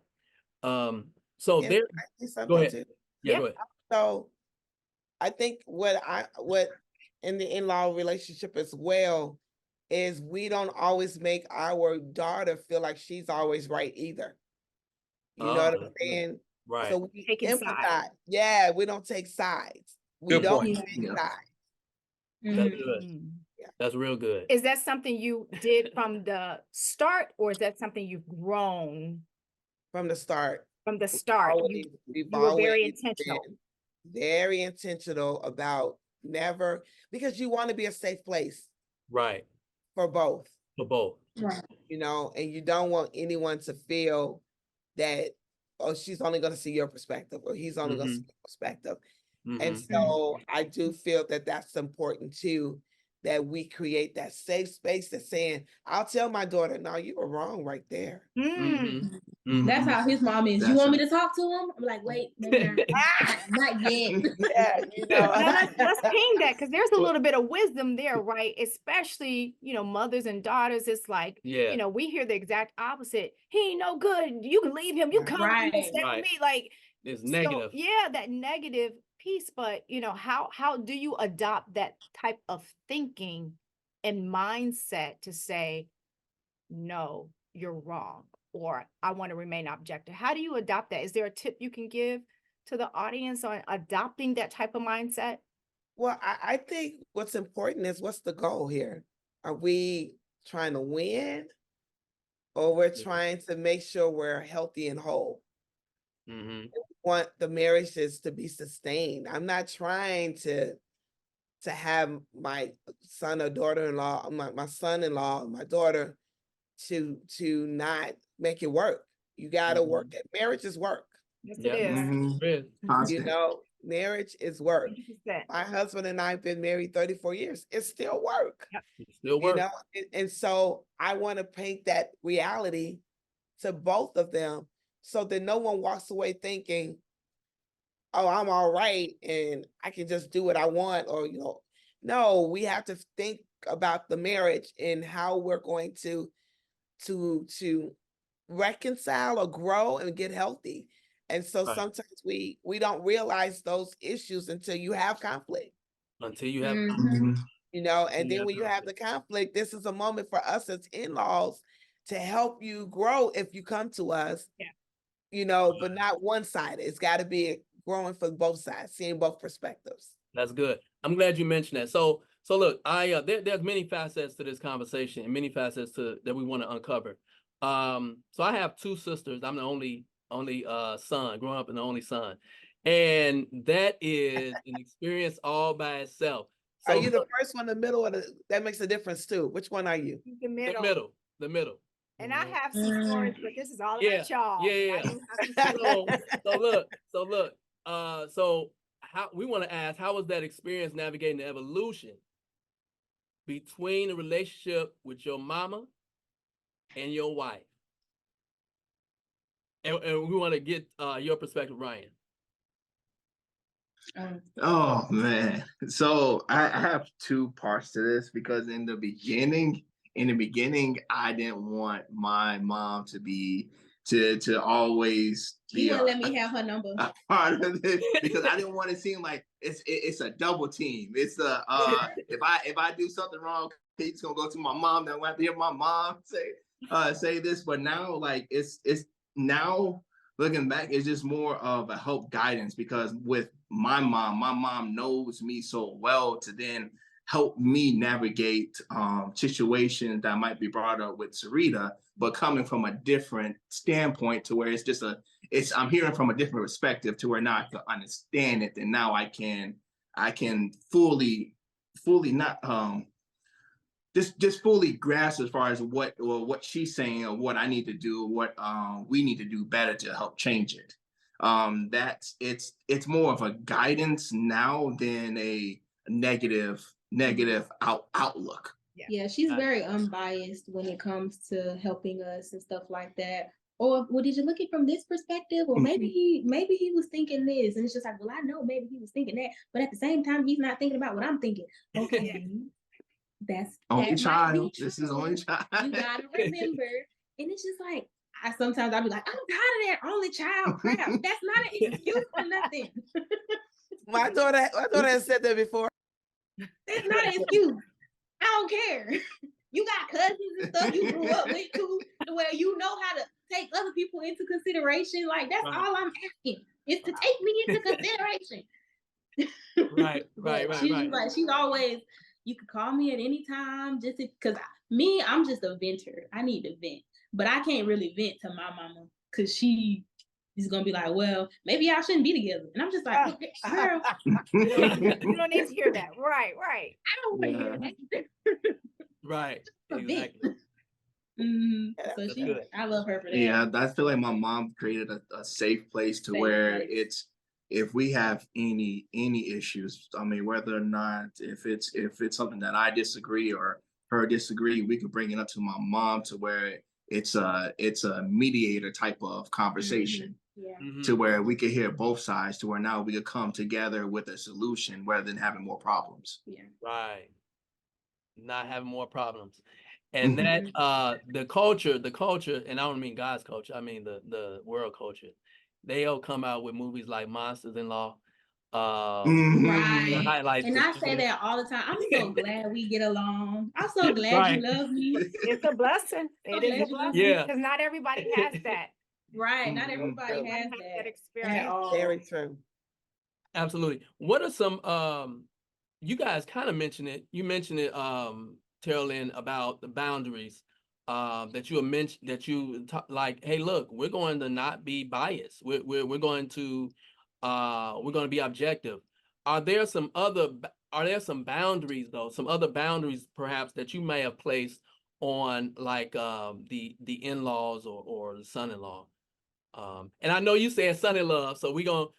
A: So
D: And
A: there,
D: I say something
A: go ahead.
D: too.
A: Yeah,
B: Yeah.
A: go ahead.
D: So I think what in the in-law relationship as well is we don't always make our daughter feel like she's always right either. You know what I'm
A: that's good.
D: saying?
A: Right.
D: So we
B: Taking sides.
D: empathize. Yeah, we don't take sides. We
C: Good
D: don't
C: point.
D: take
E: Yeah.
D: sides.
A: That's good.
B: Mm.
A: That's real good.
B: Is that something you did from the start, or is that something you've grown
D: From the start.
B: from the start?
D: We've
B: You were very
D: always
B: intentional.
D: been very intentional about never, because you want to be a safe place
A: Right.
D: for both.
A: For both.
F: Right.
D: you know, and you don't want anyone to feel that, oh, she's only going to see your perspective or he's only going to see your perspective. And
A: Mhm.
D: so I do feel that that's important too, that we create that safe space that's saying, I'll tell my daughter, no, you were wrong right there.
A: Mhm.
F: That's
A: Mhm.
F: how his mom is. You
E: That's
F: want me to talk to him? I'm like, wait, maybe not. Not yet.
D: Yeah, you know.
B: Now let's ping that, because there's a little bit of wisdom there, right? Especially, mothers and daughters. It's like,
A: Yeah.
B: we hear the exact opposite. He ain't no good. You can leave him. You come
F: Right.
B: and stay
A: Right.
B: with me. Like,
A: It's
B: so
A: negative.
B: yeah, that negative piece. But how do you adopt that type of thinking and mindset to say, no, you're wrong, or I want to remain objective? How do you adopt that? Is there a tip you can give to the audience on adopting that type of mindset?
D: Well, I think what's important is, what's the goal here? Are we trying to win, or we're trying to make sure we're healthy and whole?
A: Mhm.
D: Want the marriages to be sustained. I'm not trying to have my son or daughter-in-law, my son-in-law, my daughter to not make it work. You got to work it. Marriage is work.
B: Yes,
A: Yeah.
B: it is.
E: Mhm.
A: It is.
D: You
E: Constant.
D: know, marriage is work.
B: 100%.
D: My husband and I have been married 34 years. It's still work.
A: It still
D: You
A: works.
D: know, and so I want to paint that reality to both of them, so that no one walks away thinking, oh, I'm all right and I can just do what I want, or no, we have to think about the marriage and how we're going to reconcile or grow and get healthy. And so
A: Right.
D: sometimes we don't realize those issues until you have conflict,
A: Until you have.
F: Mhm.
D: and then
A: Yeah,
D: when you have the conflict, this is a moment for us as in-laws to help you grow if you come to us.
B: Yeah.
D: But not one-sided. It's got to be growing for both sides, seeing both perspectives.
A: That's good. I'm glad you mentioned that. So look, there's many facets to this conversation and many facets that we want to uncover. So I have two sisters. I'm the only son, growing up, and the only son, and that is an experience all by itself. So
D: Are you the first one, the middle, or that makes a difference too? Which one are you?
B: The middle.
A: the middle.
B: And I have some stories, but this is all
A: Yeah,
B: about y'all.
A: yeah,
B: I do have some
A: So look, so how we want to ask, how was that experience navigating the evolution between the relationship with your mama and your wife? And we want to get your perspective, Ryan.
E: Oh man. So I have two parts to this, because in the beginning, I didn't want my mom to be to always be
F: You wouldn't let me have her number.
E: a part of it, because I didn't want to seem like it's a double team. It's a if I do something wrong, it's gonna go to my mom. Then I have to hear my mom say this. But now, like, it's now looking back, it's just more of a help guidance, because with my mom knows me so well to then help me navigate situations that might be brought up with Cerita, but coming from a different standpoint, to where it's just I'm hearing from a different perspective, to where now I can understand it, and now I can fully not just fully grasp as far as what she's saying, or what I need to do, what we need to do better to help change it. That's it's more of a guidance now than a negative outlook.
F: Yeah, she's very unbiased when it comes to helping us and stuff like that. Or, well, did you look at it from this perspective? Or maybe he was thinking this, and it's just like, well, I know maybe he was thinking that, but at the same time, he's not thinking about what I'm thinking. Okay, that's
E: Only
F: that might be
E: child. This is
F: true.
E: only child.
F: You gotta remember, and it's just like sometimes I'll be like, I'm tired of that only child crap. That's not an excuse for nothing.
D: My daughter has said that before.
F: That's not an excuse. I don't care. You got cousins and stuff you grew up with too, where you know how to take other people into consideration. Like, that's all I'm asking, is to take me into consideration.
A: Right.
F: She's always, you could call me at any time, just because I'm just a venter. I need to vent, but I can't really vent to my mama, because she is gonna be like, well, maybe y'all shouldn't be together, and I'm just like, girl,
B: You don't need to hear that. Right.
F: I don't want to hear that.
A: Right.
F: Exactly.
D: Yeah,
F: So
A: that's
F: she,
A: good.
F: I love her for that.
E: Yeah, I feel like my mom created a safe place to
F: Safe
E: where
F: place.
E: it's if we have any issues, I mean, whether or not if it's something that I disagree or her disagree, we could bring it up to my mom to where it's a mediator type of conversation
F: Yeah.
E: to where we could hear both sides to where now we could come together with a solution rather than having more problems.
F: Yeah.
A: Right. Not having more problems. And
E: Mhm.
A: that the culture, and I don't mean God's culture, I mean the world culture. They'll come out with movies like Monsters in Law.
F: Right.
A: Highlights
F: And
A: the
F: I say
A: family.
F: that all the time. I'm so glad we get along. I'm so glad
A: Right.
F: you love me.
B: It's a blessing. It is a
F: glad you love
B: blessing
F: me.
A: Yeah.
B: because not everybody has that.
F: Right. Not
E: Mhm.
F: everybody
D: Everybody
F: has
B: Have that
F: that at
B: experience.
F: all.
D: very true.
A: Absolutely. What are some you guys kind of mentioned it. You mentioned it, Terrilyn, about the boundaries that you mentioned that you like, hey, look, we're going to not be biased. We're going to be objective. Are there some boundaries though? Some other boundaries perhaps that you may have placed on like the in-laws or the son-in-law? And I know you said son-in-law, so we know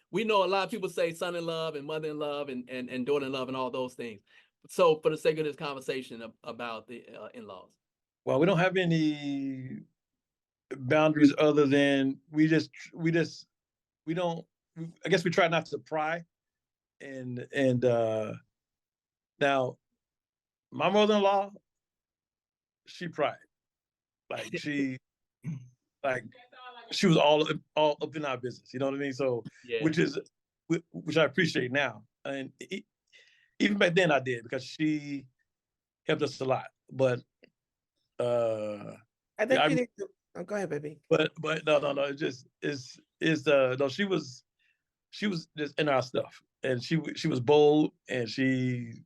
A: a lot of people say son-in-law and mother-in-law and daughter-in-law and all those things. So for the sake of this conversation about the in-laws.
C: Well, we don't have any boundaries other than we don't. I guess we try not to pry, and now my mother-in-law, she pried, like like she was all up in our business. You know what I mean? So
A: Yeah.
C: which I appreciate now, and even back then I did because she helped us a lot. But
D: I think
C: yeah,
D: you need to. Oh, go ahead, baby.
C: but no, it just is no, she was just in our stuff, and she was bold, and she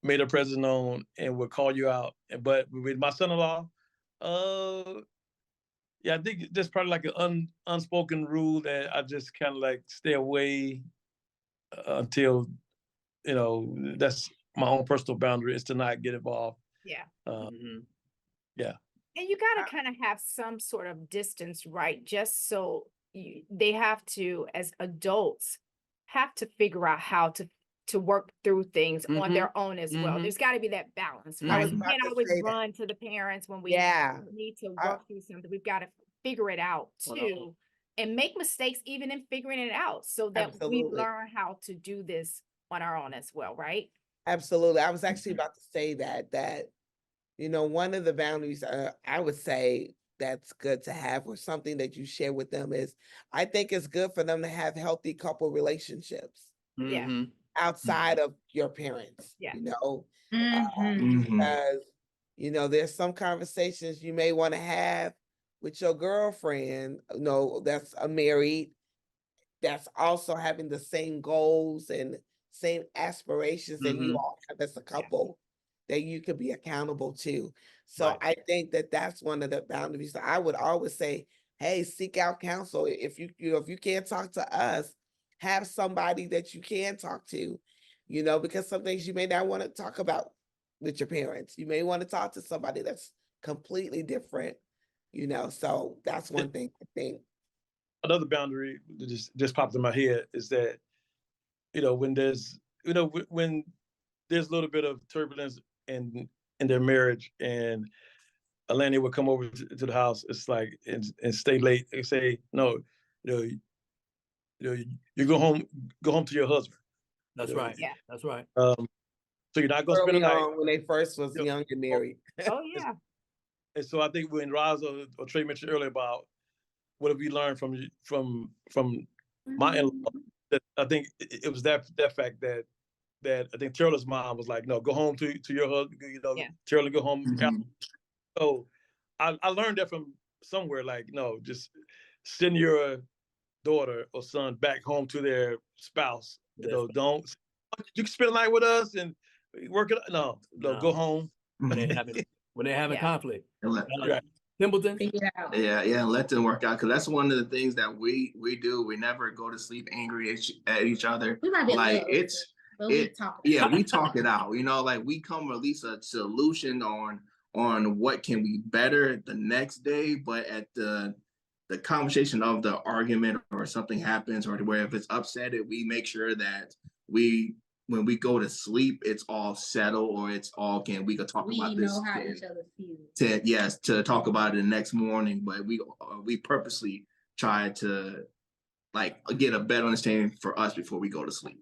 C: made her presence known and would call you out. But with my son-in-law, yeah, I think there's probably like an unspoken rule that I just kind of like stay away until that's my own personal boundary is to not get involved.
B: Yeah.
C: Yeah.
B: And you got to kind of have some sort of distance, right? Just so they have to, as adults, have to figure out how to work through things on their own as well. There's got to be that balance,
D: I
B: right?
D: was
B: We
D: about
B: can't
D: to
B: always
D: say that.
B: run to the parents when we
D: Yeah.
B: need to
D: I-
B: work through something. We've got to figure it out
A: On our
B: too,
A: own.
B: and make mistakes even in figuring it out, so that we
D: Absolutely.
B: learn how to do this on our own as well, right?
D: Absolutely. I was actually about to say that one of the boundaries I would say that's good to have or something that you share with them is I think it's good for them to have healthy couple relationships
B: Yeah.
D: outside of your parents.
B: Yeah.
D: Because there's some conversations you may want to have with your girlfriend, that's married, that's also having the same goals and same aspirations that you all have as a couple that you could be accountable to. So
A: Right.
D: I think that that's one of the boundaries. I would always say, hey, seek out counsel. If you can't talk to us, have somebody that you can talk to, because some things you may not want to talk about with your parents. You may want to talk to somebody that's completely different, so that's one thing I think.
C: Another boundary that just popped in my head is that when there's when there's a little bit of turbulence in their marriage, and Alani would come over to the house, it's like and stay late and say, no, you go home to your husband.
A: That's right.
B: Yeah.
A: That's right.
C: So you're not gonna spend
D: Early
C: the night.
D: on when they first was
C: Yep.
D: young and married.
B: Oh yeah.
C: And so I think when Roz or Trey mentioned earlier about what have we learned from my in-law, that I think it was that fact that I think Terrilyn's mom was like, no, go home to your husband,
B: Yeah.
C: Terrilyn, go home. So I learned that from somewhere, like, no, just send your daughter or son back home to their spouse. Don't, you can spend the night with us and work it out. No, go home.
A: When they're having
B: Yeah.
A: conflict.
C: Right.
A: Templeton.
F: Figure it out.
E: Yeah, let them work out, because that's one of the things that we do. We never go to sleep angry at each other.
F: We might be
E: Like
F: love, but we talk.
E: we talk it out. Like we come release a solution on on what can we better the next day, but at the conversation of the argument or something happens or where if it's upset, we make sure that when we go to sleep, it's all settled or it's all we could talk about this.
F: We know how each other feels.
E: To talk about it the next morning, but we purposely try to like get a better understanding for us before we go to sleep.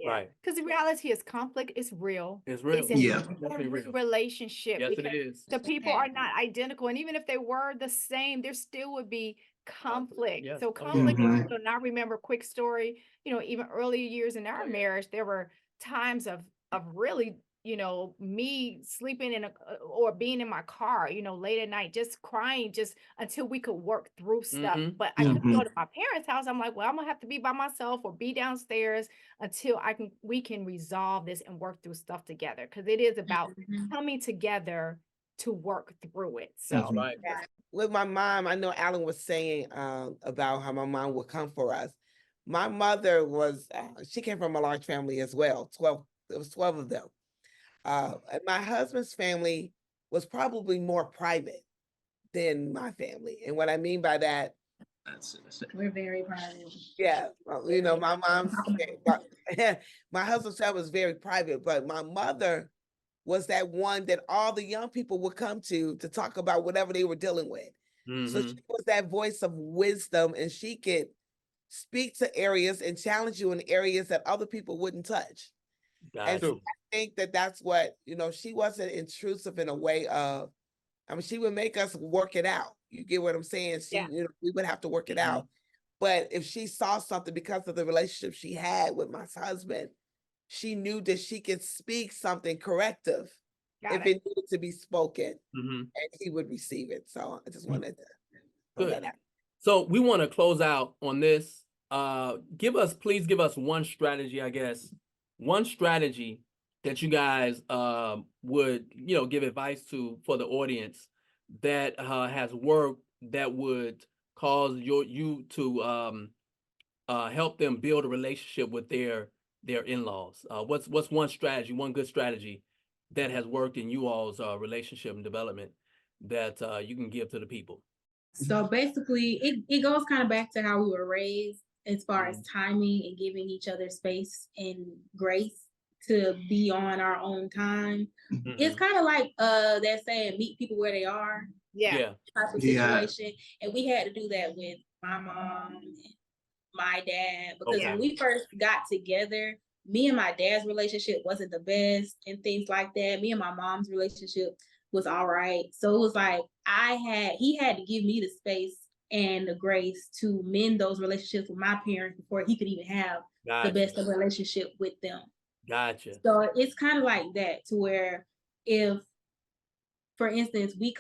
A: Right.
B: Because the reality is conflict is real.
A: It's real.
B: It's in
E: Yeah.
A: Definitely
B: every
A: real.
B: relationship.
A: Yes, it
B: because
A: is.
B: the people are not identical. And even if they were the same, there still would be conflict.
A: Yes.
B: So
A: Oh, yeah.
B: conflict,
E: Mhm.
B: and I remember a quick story, even early years in our marriage, there were times of really, me sleeping in or being in my car, late at night, just crying, just until we could work through stuff.
A: Mhm.
B: But I couldn't go
E: Mhm.
B: to my parents' house. I'm like, well, I'm gonna have to be by myself or be downstairs until we can resolve this and work through stuff together. Because it is about
F: Mhm.
B: coming together to work through it.
A: That's
B: So
A: right.
D: With my mom, I know Alan was saying about how my mom would come for us. My mother was, she came from a large family as well. There was 12 of them. And my husband's family was probably more private than my family. And what I mean by that,
E: That's
F: We're very private.
D: yeah, my mom's, my husband's family was very private, but my mother was that one that all the young people would come to talk about whatever they were dealing with. So
A: Mhm.
D: she was that voice of wisdom, and she could speak to areas and challenge you in areas that other people wouldn't touch. And
A: Gotcha.
D: so I think that that's what, she wasn't intrusive in a way of, she would make us work it out. You get what I'm saying?
B: Yeah.
D: We would have to work it
E: Mhm.
D: out. But if she saw something because of the relationship she had with my husband, she knew that she could speak something corrective
B: got
D: if
B: it.
D: it needed to be spoken,
A: Mhm.
D: and he would receive it. So I just wanted to throw
A: Good.
D: that out.
A: So we want to close out on this. Please give us one strategy, I guess, one strategy that you guys would, give advice to for the audience that has worked that would cause you to help them build a relationship with their in-laws. What's one strategy, one good strategy that has worked in you all's relationship and development that you can give to the people?
F: So basically, it goes kind of back to how we were raised as far as timing and giving each other space and grace to be on our own time. It's
A: Mhm.
F: kind of like that saying, meet people where they are
B: Yeah.
A: Yeah.
F: type of
E: Yeah.
F: situation. And we had to do that with my mom and my dad, because
A: Okay.
F: when we first got together, me and my dad's relationship wasn't the best and things like that. Me and my mom's relationship was all right. So it was like he had to give me the space and the grace to mend those relationships with my parents before he could even have the
A: Gotcha.
F: best of relationship with them.
A: Gotcha.
F: So it's kind of like that, to where if, for instance, we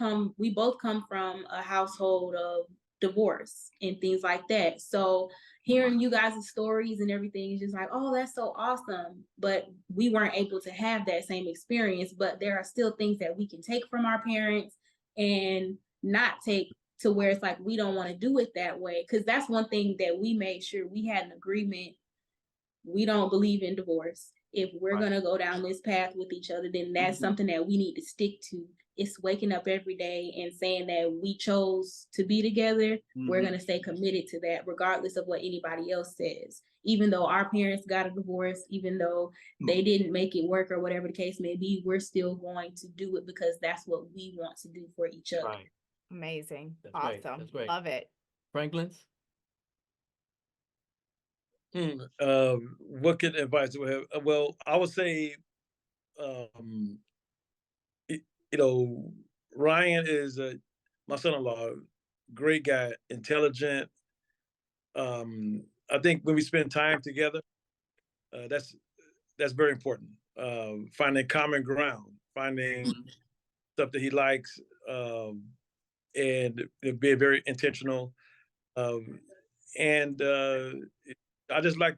F: both come from a household of divorce and things like that. So hearing you guys' stories and everything is just like, oh, that's so awesome. But we weren't able to have that same experience. But there are still things that we can take from our parents and not take, to where it's like we don't want to do it that way. Because that's one thing that we made sure we had an agreement. We don't believe in divorce. If we're
A: Right.
F: going to go down this path with each other, then that's something that we need to stick to. It's waking up every day and saying that we chose to be together. We're
A: Mhm.
F: going to stay committed to that, regardless of what anybody else says. Even though our parents got a divorce, even though they didn't make it work or whatever the case may be, we're still going to do it because that's what we want to do for each other.
A: Right.
B: Amazing.
A: That's great.
B: Awesome.
A: That's great.
B: Love it.
A: Franklin's?
C: What could advice do I have? Well, I would say, you know, Ryan is my son-in-law, great guy, intelligent. I think when we spend time together, that's very important. Finding common ground, finding
A: Mhm.
C: stuff that he likes, and being very intentional. And I just like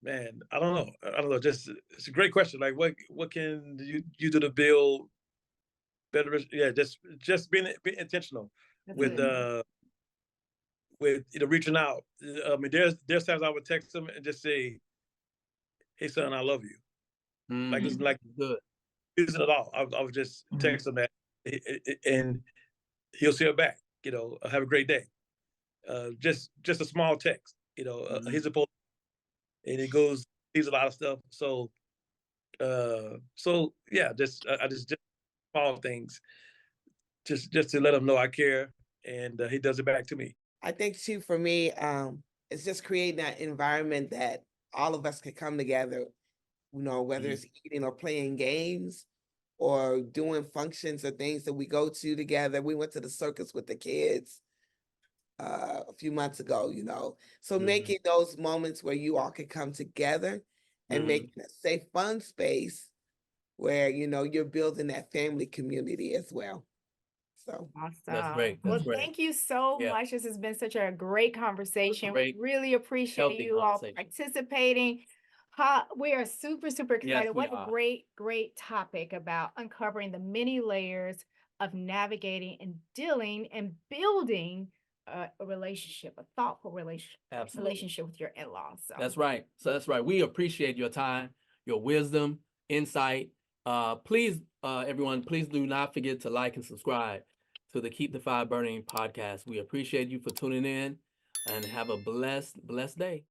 C: man, I don't know. I don't know. Just it's a great question. Like, what can you do to build better? Yeah, just being intentional
B: That's
C: with
B: good.
C: reaching out. I mean, there's times I would text him and just say, "Hey, son, I love you." Like it's
A: Mhm.
C: like
A: Good.
C: use it at all. I would just text him that, and he'll say it back. Have a great day. Just a small text. He's a police, and he goes sees a lot of stuff. So yeah, I just small things, just to let him know I care, and he does it back to me.
D: I think too, for me, it's just creating that environment that all of us can come together, whether it's eating or playing games or doing functions or things that we go to together. We went to the circus with the kids a few months ago, so making those moments where you all can come together and making a safe, fun space where, you're building that family community as well. So
B: Awesome.
A: That's great.
B: Well,
A: That's great.
B: thank you so
A: Yeah.
B: much. This has been such a great conversation.
A: Great,
B: We really appreciate
A: healthy
B: you all
A: conversation.
B: participating. We are super, super
A: Yes,
B: excited.
A: we
B: What a
A: are.
B: great, great topic about uncovering the many layers of navigating and dealing and building a relationship, a thoughtful
A: Absolutely.
B: relationship with your in-laws. So
A: That's right. So that's right. We appreciate your time, your wisdom, insight. Please, everyone, please do not forget to like and subscribe to the Keep the Fire Burning podcast. We appreciate you for tuning in, and have a blessed day.